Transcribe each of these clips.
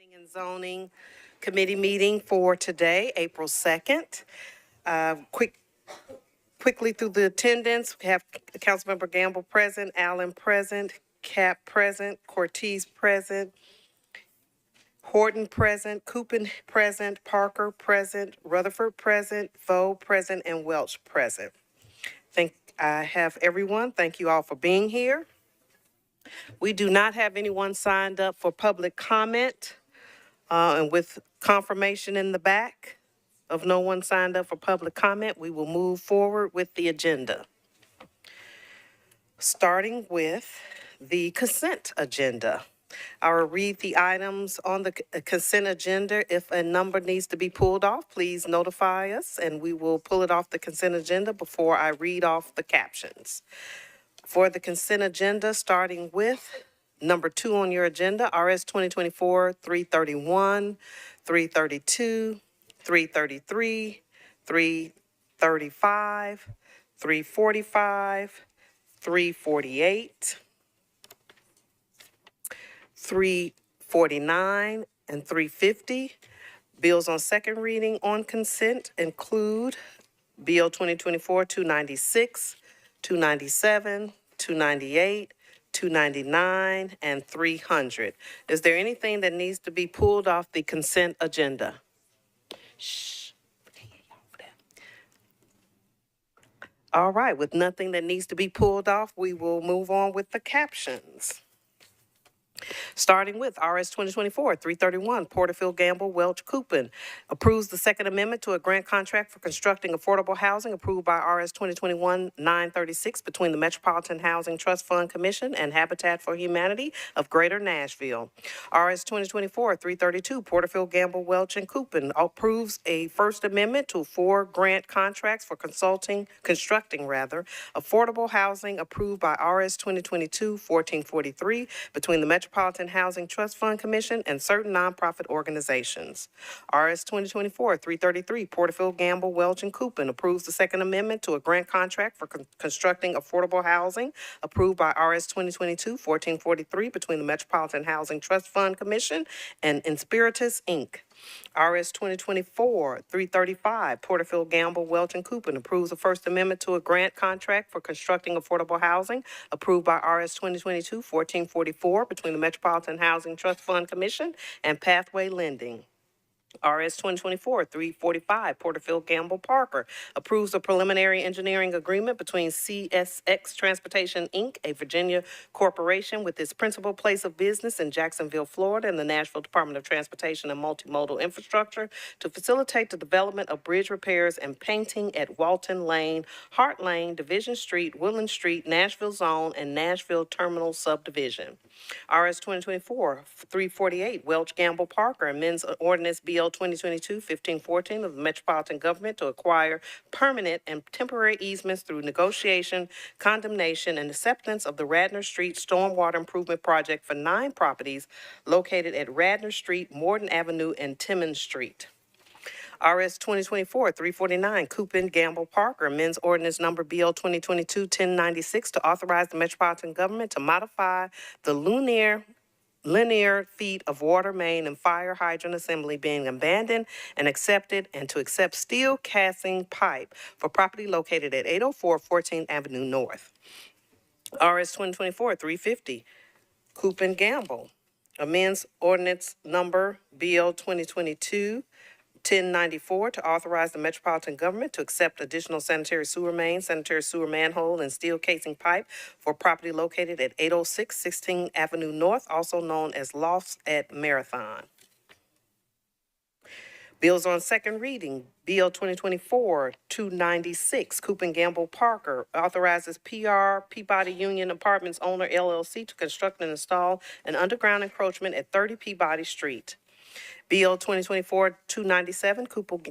Planning and Zoning Committee meeting for today, April 2nd. Quickly through the attendance, we have Councilmember Gamble present, Allen present, Cap present, Cortez present, Horton present, Coopin present, Parker present, Rutherford present, Vo present, and Welch present. I have everyone. Thank you all for being here. We do not have anyone signed up for public comment, and with confirmation in the back of no one signed up for public comment, we will move forward with the agenda. Starting with the consent agenda. I will read the items on the consent agenda. If a number needs to be pulled off, please notify us and we will pull it off the consent agenda before I read off the captions. For the consent agenda, starting with number 2 on your agenda, RS 2024-331, 332, 333, 335, 345, 348, 349, and 350. Bills on second reading on consent include Bill 2024-296, 297, 298, 299, and 300. Is there anything that needs to be pulled off the consent agenda? Shh. All right, with nothing that needs to be pulled off, we will move on with the captions. Starting with RS 2024-331, Porterfield, Gamble, Welch, Coopin. Approves the Second Amendment to a grant contract for constructing affordable housing approved by RS 2021-936 between the Metropolitan Housing Trust Fund Commission and Habitat for Humanity of Greater Nashville. RS 2024-332, Porterfield, Gamble, Welch, and Coopin. Approves a First Amendment to 4 grant contracts for constructing affordable housing approved by RS 2022-1443 between the Metropolitan Housing Trust Fund Commission and certain nonprofit organizations. RS 2024-333, Porterfield, Gamble, Welch, and Coopin approves the Second Amendment to a grant contract for constructing affordable housing approved by RS 2022-1443 between the Metropolitan Housing Trust Fund Commission and Inspiritus, Inc. RS 2024-335, Porterfield, Gamble, Welch, and Coopin approves the First Amendment to a grant contract for constructing affordable housing approved by RS 2022-1444 between the Metropolitan Housing Trust Fund Commission and Pathway Lending. RS 2024-345, Porterfield, Gamble, Parker approves a preliminary engineering agreement between CSX Transportation, Inc., a Virginia corporation with its principal place of business in Jacksonville, Florida, and the Nashville Department of Transportation and Multimodal Infrastructure to facilitate the development of bridge repairs and painting at Walton Lane, Hart Lane, Division Street, Woodland Street, Nashville Zone, and Nashville Terminal Subdivision. RS 2024-348, Welch, Gamble, Parker amends Ordinance BL 2022-1514 of the Metropolitan Government to acquire permanent and temporary easements through negotiation, condemnation, and acceptance of the Radnor Street Stormwater Improvement Project for 9 properties located at Radnor Street, Morton Avenue, and Timmons Street. RS 2024-349, Coopin, Gamble, Parker amends ordinance number BL 2022-1096 to authorize the Metropolitan Government to modify the linear feet of water main and fire hydrant assembly being abandoned and accepted, and to accept steel casting pipe for property located at 804 14th Avenue North. RS 2024-350, Coopin, Gamble amends ordinance number BL 2022-1094 to authorize the Metropolitan Government to accept additional sanitary sewer main, sanitary sewer manhole, and steel casing pipe for property located at 806 16th Avenue North, also known as Lofts at Marathon. Bills on second reading. BL 2024-296, Coopin, Gamble, Parker authorizes PR Peabody Union Apartments owner LLC to construct and install an underground encroachment at 30 Peabody Street. BL 2024-297,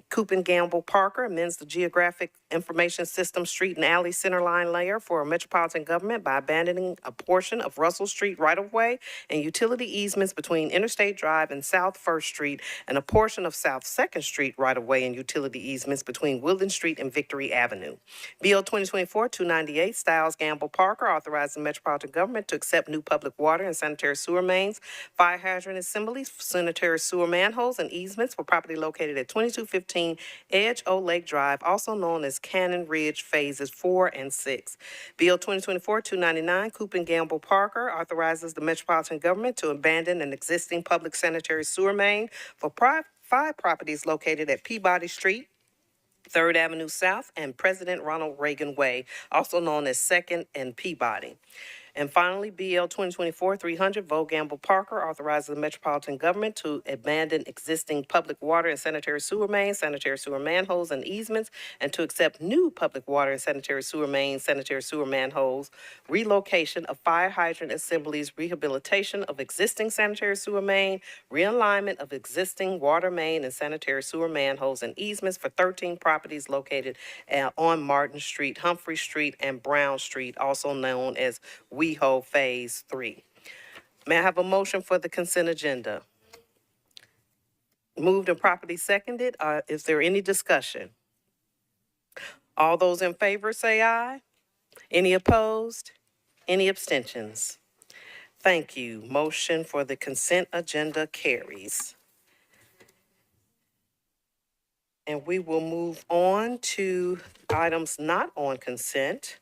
Coop Gamble Parker amends the Geographic Information System Street and Alley Centerline layer for metropolitan government by abandoning a portion of Russell Street right-of-way and utility easements between Interstate Drive and South First Street, and a portion of South Second Street right-of-way and utility easements between Woodland Street and Victory Avenue. BL 2024-298, Styles Gamble Parker authorizes the metropolitan government to accept new public water and sanitary sewer mains, fire hydrant assemblies, sanitary sewer manholes, and easements for property located at 2215 Edge O Lake Drive, also known as Cannon Ridge Phases 4 and 6. Bill 2024-299, Coop and Gamble Parker authorizes the metropolitan government to abandon an existing public sanitary sewer main for 5 properties located at Peabody Street, 3rd Avenue South, and President Ronald Reagan Way, also known as 2nd and Peabody. And finally, BL 2024-300, Vo Gamble Parker authorizes the metropolitan government to abandon existing public water and sanitary sewer mains, sanitary sewer manholes, and easements, and to accept new public water and sanitary sewer mains, sanitary sewer manholes, relocation of fire hydrant assemblies, rehabilitation of existing sanitary sewer main, realignment of existing water main and sanitary sewer manholes and easements for 13 properties located on Martin Street, Humphrey Street, and Brown Street, also known as WeHo Phase 3. May I have a motion for the consent agenda? Moved and properly seconded. Is there any discussion? All those in favor say aye. Any opposed? Any abstentions? Thank you. Motion for the consent agenda carries. And we will move on to items not on consent,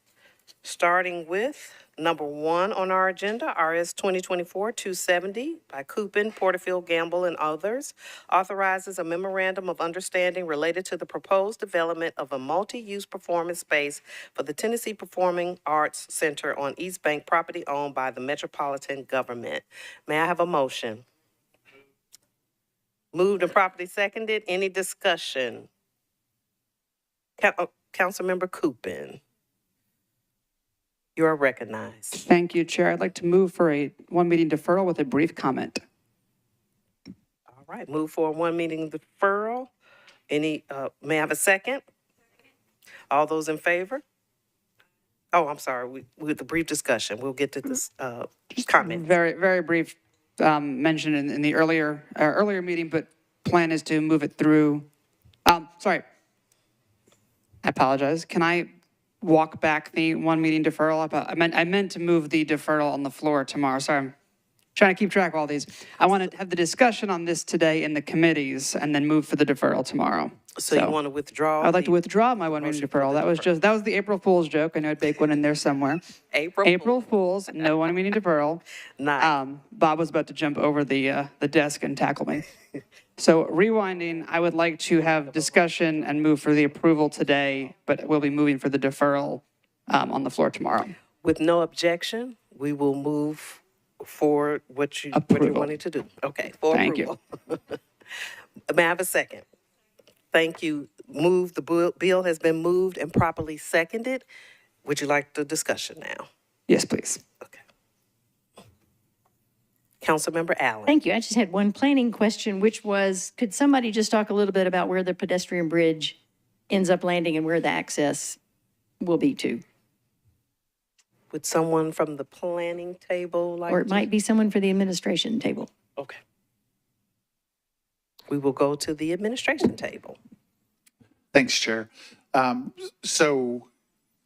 starting with number 1 on our agenda, RS 2024-270 by Coopin, Porterfield, Gamble, and others, authorizes a memorandum of understanding related to the proposed development of a multi-use performance space for the Tennessee Performing Arts Center on East Bank, property owned by the Metropolitan government. May I have a motion? Moved and properly seconded. Any discussion? Councilmember Coopin. You are recognized. Thank you, Chair. I'd like to move for a 1-meeting deferral with a brief comment. All right, move for a 1-meeting deferral. May I have a second? All those in favor? Oh, I'm sorry, with the brief discussion, we'll get to this comment. Very, very brief mention in the earlier meeting, but plan is to move it through. Sorry, I apologize. Can I walk back the 1-meeting deferral? I meant to move the deferral on the floor tomorrow. Sorry, I'm trying to keep track of all these. I want to have the discussion on this today in the committees and then move for the deferral tomorrow. So you want to withdraw? I'd like to withdraw my 1-meeting deferral. That was the April Fool's joke. I know I'd bake one in there somewhere. April Fool's, no 1-meeting deferral. Nice. Bob was about to jump over the desk and tackle me. So rewinding, I would like to have discussion and move for the approval today, but we'll be moving for the deferral on the floor tomorrow. With no objection, we will move for what you're wanting to do. Okay, for approval. Thank you. May I have a second? Thank you. The bill has been moved and properly seconded. Would you like the discussion now? Yes, please. Okay. Councilmember Allen. Thank you. I just had one planning question, which was, could somebody just talk a little bit about where the pedestrian bridge ends up landing and where the access will be to? Would someone from the planning table like Or it might be someone for the administration table. Okay. We will go to the administration table. Thanks, Chair. So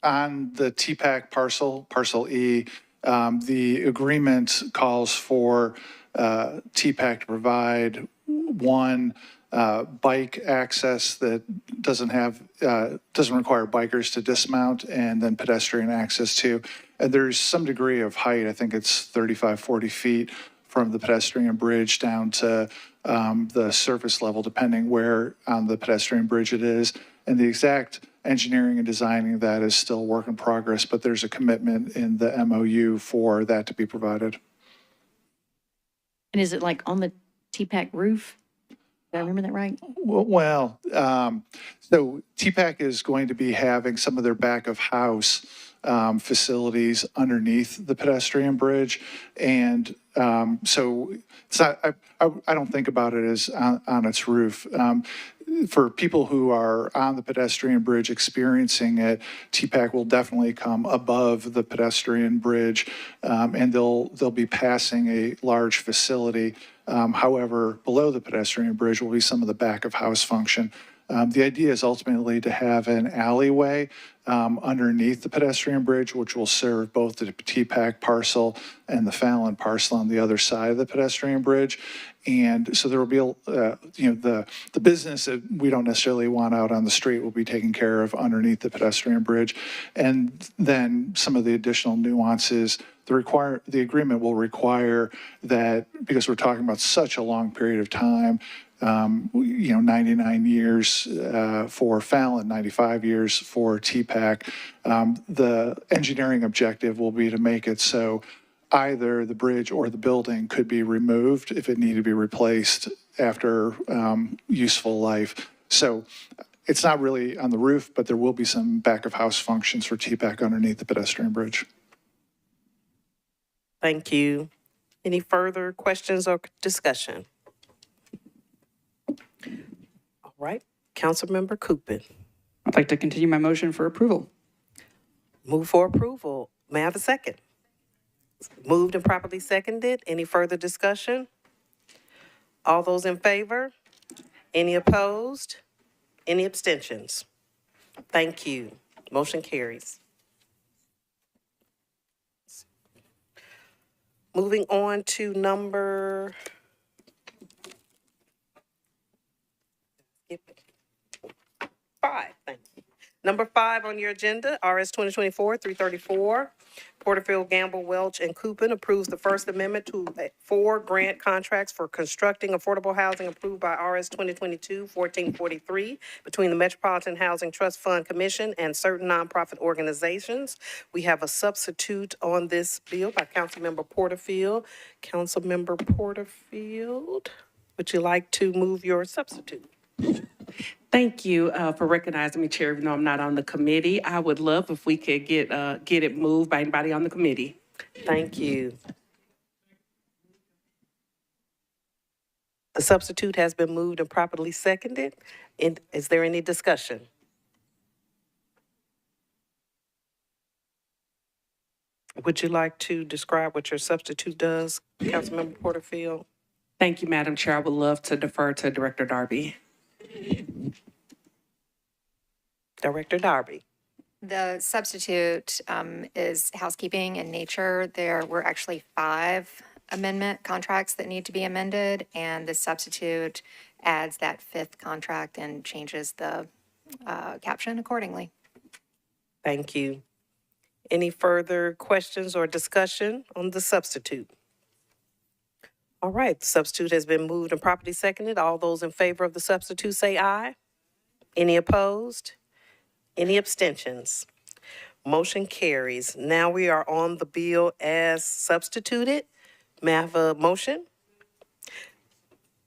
on the TPAC parcel E, the agreement calls for TPAC to provide one bike access that doesn't require bikers to dismount, and then pedestrian access too. And there's some degree of height. I think it's 35, 40 feet from the pedestrian bridge down to the surface level, depending where on the pedestrian bridge it is. And the exact engineering and designing of that is still work in progress, but there's a commitment in the MOU for that to be provided. And is it like on the TPAC roof? Did I remember that right? Well, so TPAC is going to be having some of their back of house facilities underneath the pedestrian bridge. And so it's not, I don't think about it as on its roof. For people who are on the pedestrian bridge experiencing it, TPAC will definitely come above the pedestrian bridge, and they'll be passing a large facility. However, below the pedestrian bridge will be some of the back of house function. The idea is ultimately to have an alleyway underneath the pedestrian bridge, which will serve both the TPAC parcel and the Fallon parcel on the other side of the pedestrian bridge. And so there will be, the business that we don't necessarily want out on the street will be taken care of underneath the pedestrian bridge. And then some of the additional nuances, the agreement will require that, because we're talking about such a long period of time, 99 years for Fallon, 95 years for TPAC. The engineering objective will be to make it so either the bridge or the building could be removed if it needed to be replaced after useful life. So it's not really on the roof, but there will be some back of house functions for TPAC underneath the pedestrian bridge. Thank you. Any further questions or discussion? All right, Councilmember Coopin. I'd like to continue my motion for approval. Move for approval. May I have a second? Moved and properly seconded. Any further discussion? All those in favor? Any opposed? Any abstentions? Thank you. Motion carries. Moving on to number 5. Thank you. Number 5 on your agenda, RS 2024-334. Porterfield, Gamble, Welch, and Coupin approves the First Amendment to 4 grant contracts for constructing affordable housing approved by RS 2022-1443 between the Metropolitan Housing Trust Fund Commission and certain nonprofit organizations. We have a substitute on this bill by Councilmember Porterfield. Councilmember Porterfield, would you like to move your substitute? Thank you for recognizing me, Chair, even though I'm not on the committee. I would love if we could get it moved by anybody on the committee. Thank you. The substitute has been moved and properly seconded. Is there any discussion? Would you like to describe what your substitute does, Councilmember Porterfield? Thank you, Madam Chair. I would love to defer to Director Darby. Director Darby. The substitute is housekeeping in nature. There were actually 5 amendment contracts that need to be amended, and the substitute adds that 5th contract and changes the caption accordingly. Thank you. Any further questions or discussion on the substitute? All right, the substitute has been moved and properly seconded. All those in favor of the substitute say aye. Any opposed? Any abstentions? Motion carries. Now we are on the bill as substituted. May I have a motion?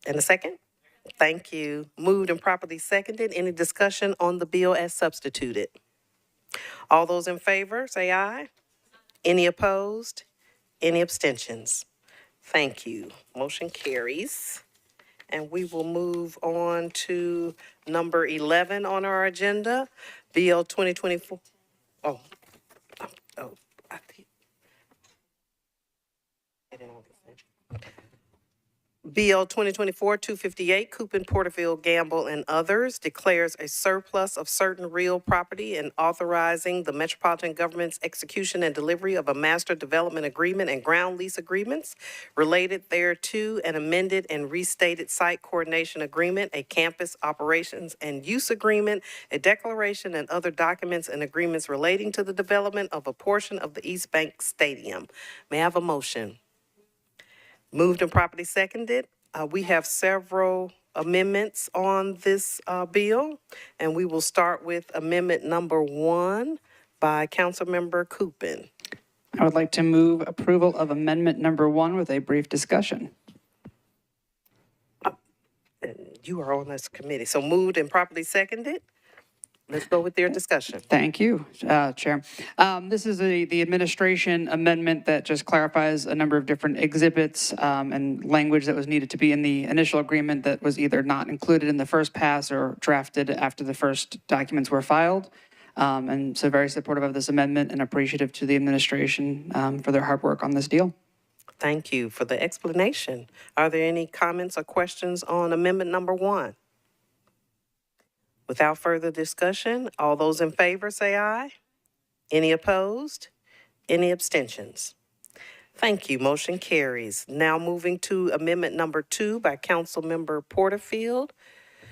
And a second? Thank you. Moved and properly seconded. Any discussion on the bill as substituted? All those in favor, say aye. Any opposed? Any abstentions? Thank you. Motion carries. And we will move on to number 11 on our agenda, Bill 2024. I think. Bill 2024-258, Coupin, Porterfield, Gamble, and others declares a surplus of certain real property and authorizing the Metropolitan Government's execution and delivery of a master development agreement and ground lease agreements related thereto, an amended and restated site coordination agreement, a campus operations and use agreement, a declaration and other documents and agreements relating to the development of a portion of the East Bank Stadium. May I have a motion? Moved and properly seconded. We have several amendments on this bill, and we will start with amendment number 1 by Councilmember Coupin. I would like to move approval of amendment number 1 with a brief discussion. And you are on this committee, so moved and properly seconded. Let's go with your discussion. Thank you, Chair. This is the administration amendment that just clarifies a number of different exhibits and language that was needed to be in the initial agreement that was either not included in the first pass or drafted after the first documents were filed. And so very supportive of this amendment and appreciative to the administration for their hard work on this deal. Thank you for the explanation. Are there any comments or questions on amendment number 1? Without further discussion, all those in favor say aye. Any opposed? Any abstentions? Thank you. Motion carries. Now moving to amendment number 2 by Councilmember Porterfield.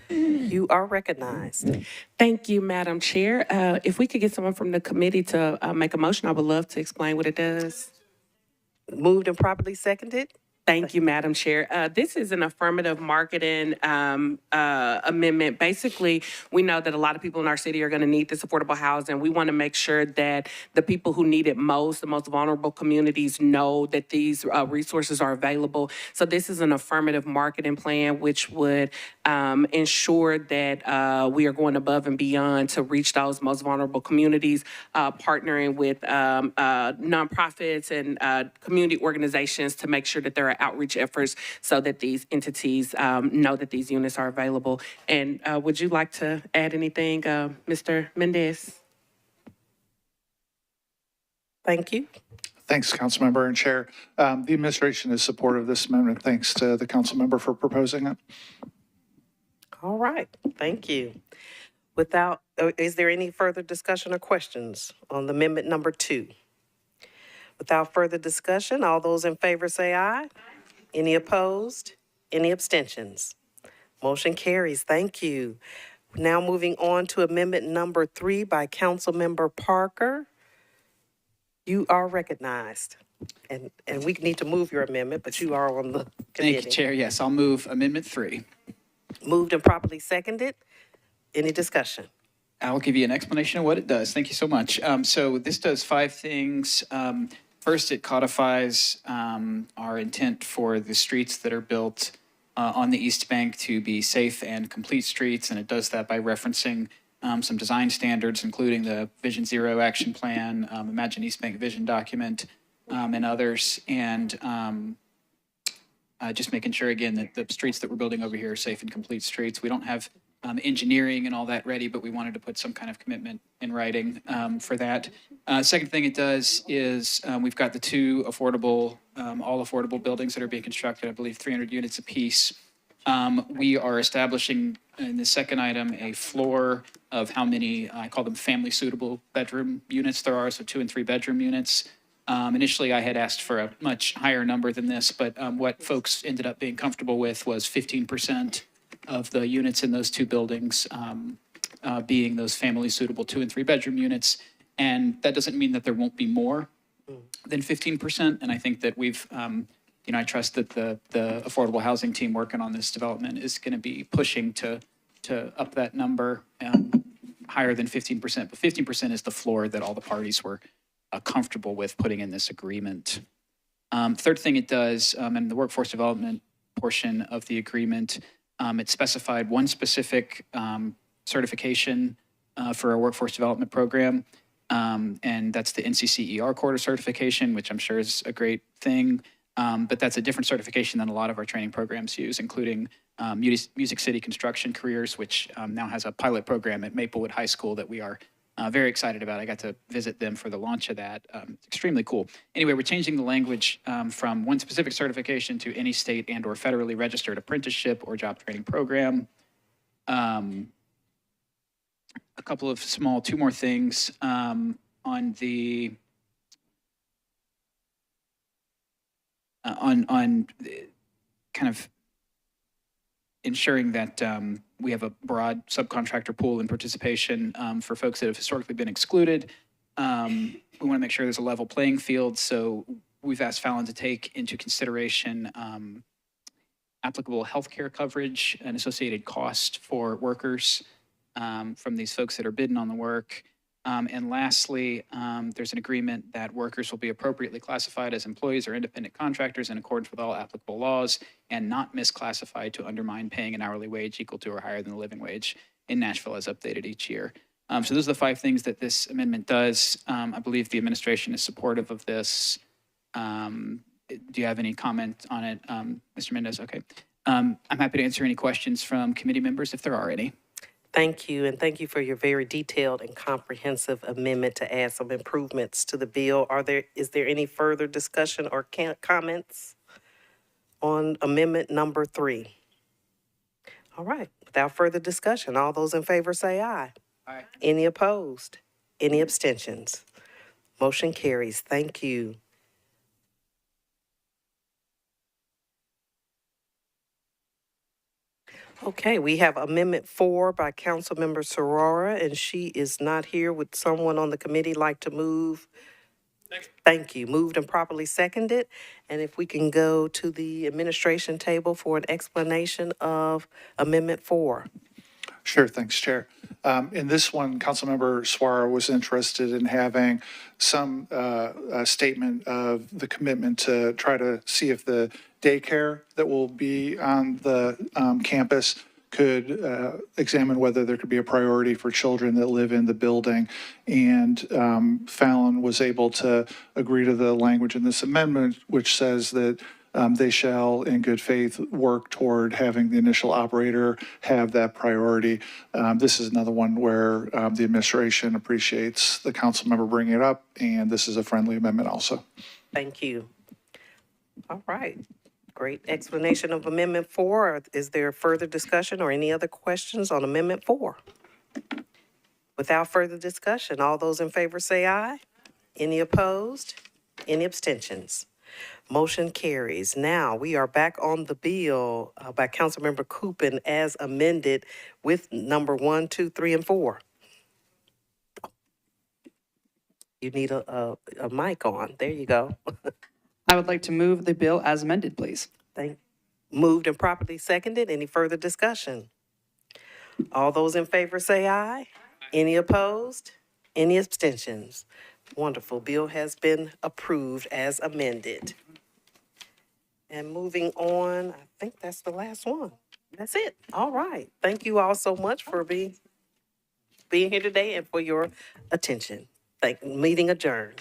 You are recognized. Thank you, Madam Chair. If we could get someone from the committee to make a motion, I would love to explain what it does. Moved and properly seconded. Thank you, Madam Chair. This is an affirmative marketing amendment. Basically, we know that a lot of people in our city are going to need this affordable housing. We want to make sure that the people who need it most, the most vulnerable communities, know that these resources are available. So this is an affirmative marketing plan, which would ensure that we are going above and beyond to reach those most vulnerable communities, partnering with nonprofits and community organizations to make sure that there are outreach efforts so that these entities know that these units are available. And would you like to add anything, Mr. Mendez? Thank you. Thanks, Councilmember and Chair. The administration is supportive of this amendment. Thanks to the Councilmember for proposing it. All right. Thank you. Is there any further discussion or questions on the amendment number 2? Without further discussion, all those in favor say aye. Any opposed? Any abstentions? Motion carries. Thank you. Now moving on to amendment number 3 by Councilmember Parker. You are recognized. And we need to move your amendment, but you are on the committee. Thank you, Chair. Yes, I'll move Amendment 3. Moved and properly seconded. Any discussion? I'll give you an explanation of what it does. Thank you so much. So this does 5 things. First, it codifies our intent for the streets that are built on the East Bank to be safe and complete streets, and it does that by referencing some design standards, including the Vision Zero Action Plan, Imagine East Bank Vision document, and others. And just making sure, again, that the streets that we're building over here are safe and complete streets. We don't have engineering and all that ready, but we wanted to put some kind of commitment in writing for that. Second thing it does is we've got the 2 affordable, all affordable buildings that are being constructed, I believe 300 units apiece. We are establishing in the second item a floor of how many, I call them family suitable bedroom units there are, so 2 and 3 bedroom units. Initially, I had asked for a much higher number than this, but what folks ended up being comfortable with was 15% of the units in those 2 buildings being those family suitable 2 and 3 bedroom units. And that doesn't mean that there won't be more than 15%. And I think that we've, I trust that the affordable housing team working on this development is going to be pushing to up that number higher than 15%. But 15% is the floor that all the parties were comfortable with putting in this agreement. Third thing it does, in the workforce development portion of the agreement, it specified one specific certification for our workforce development program, and that's the NCCER Quarter certification, which I'm sure is a great thing. But that's a different certification than a lot of our training programs use, including Music City Construction Careers, which now has a pilot program at Maplewood High School that we are very excited about. I got to visit them for the launch of that. It's extremely cool. Anyway, we're changing the language from one specific certification to any state and or federally registered apprenticeship or job training program. A couple of small, 2 more things on the on kind of ensuring that we have a broad subcontractor pool and participation for folks that have historically been excluded. We want to make sure there's a level playing field. So we've asked Fallon to take into consideration applicable healthcare coverage and associated cost for workers from these folks that are bidding on the work. And lastly, there's an agreement that workers will be appropriately classified as employees or independent contractors in accordance with all applicable laws and not misclassified to undermine paying an hourly wage equal to or higher than the living wage in Nashville as updated each year. So those are the 5 things that this amendment does. I believe the administration is supportive of this. Do you have any comment on it, Mr. Mendez? Okay. I'm happy to answer any questions from committee members if there are any. Thank you, and thank you for your very detailed and comprehensive amendment to add some improvements to the bill. Is there any further discussion or comments on amendment number 3? All right, without further discussion, all those in favor say aye. Aye. Any opposed? Any abstentions? Motion carries. Thank you. Okay, we have Amendment 4 by Councilmember Sorora, and she is not here. Would someone on the committee like to move? Thank you. Moved and properly seconded. And if we can go to the administration table for an explanation of Amendment 4. Sure, thanks, Chair. In this one, Councilmember Suara was interested in having some statement of the commitment to try to see if the daycare that will be on the campus could examine whether there could be a priority for children that live in the building. And Fallon was able to agree to the language in this amendment, which says that they shall, in good faith, work toward having the initial operator have that priority. This is another one where the administration appreciates the council member bringing it up, and this is a friendly amendment also. Thank you. All right. Great explanation of Amendment 4. Is there further discussion or any other questions on Amendment 4? Without further discussion, all those in favor say aye. Any opposed? Any abstentions? Motion carries. Now, we are back on the bill by Councilmember Coopin as amended with number 1, 2, 3, and 4. You need a mic on. There you go. I would like to move the bill as amended, please. Moved and properly seconded. Any further discussion? All those in favor say aye. Any opposed? Any abstentions? Wonderful. Bill has been approved as amended. And moving on, I think that's the last one. That's it. All right. Thank you all so much for being here today and for your attention. Meeting adjourned.